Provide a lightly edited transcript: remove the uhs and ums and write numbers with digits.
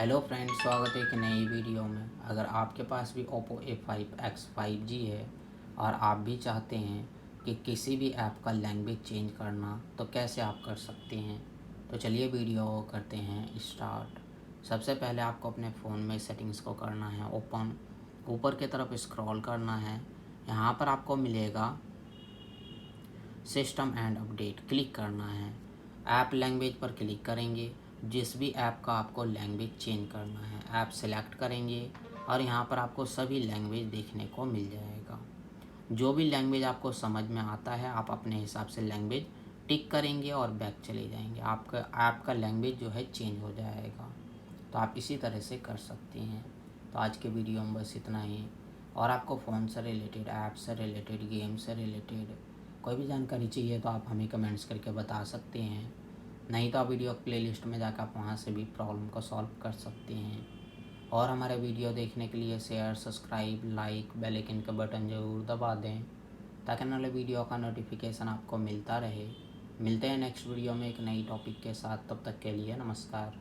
Hello friends, स्वागत है एक नई वीडियो में। अगर आपके पास भी Oppo A5X 5G है और आप भी चाहते हैं कि किसी भी ऐप का लैंग्वेज चेंज करना, तो कैसे आप कर सकते हैं। तो चलिए वीडियो करते हैं स्टार्ट। सबसे पहले आपको अपने फ़ोन में सेटिंग्स को करना है ओपन। ऊपर की तरफ स्क्रॉल करना है। यहाँ पर आपको मिलेगा सिस्टम एंड अपडेट, क्लिक करना है। ऐप लैंग्वेज पर क्लिक करेंगे। जिस भी ऐप का आपको लैंग्वेज चेंज करना है ऐप सेलेक्ट करेंगे और यहाँ पर आपको सभी लैंग्वेज देखने को मिल जाएगा। जो भी लैंग्वेज आपको समझ में आता है आप अपने हिसाब से लैंग्वेज टिक करेंगे और बैक चले जाएंगे। आपका ऐप का लैंग्वेज जो है चेंज हो जाएगा। तो आप इसी तरह से कर सकते हैं। तो आज के वीडियो में बस इतना ही। और आपको फ़ोन से रिलेटेड, ऐप से रिलेटेड, गेम से रिलेटेड कोई भी जानकारी चाहिए तो आप हमें कमेंट्स करके बता सकते हैं। नहीं तो आप वीडियो प्लेलिस्ट में जाकर आप वहाँ से भी प्रॉब्लम को सॉल्व कर सकते हैं। और हमारे वीडियो देखने के लिए share, subscribe, like, bell icon का बटन ज़रूर दबा दें ताकि आने वाले वीडियो का नोटिफिकेशन आपको मिलता रहे। मिलते हैं नेक्स्ट वीडियो में एक नई टॉपिक के साथ। तब तक के लिए नमस्कार।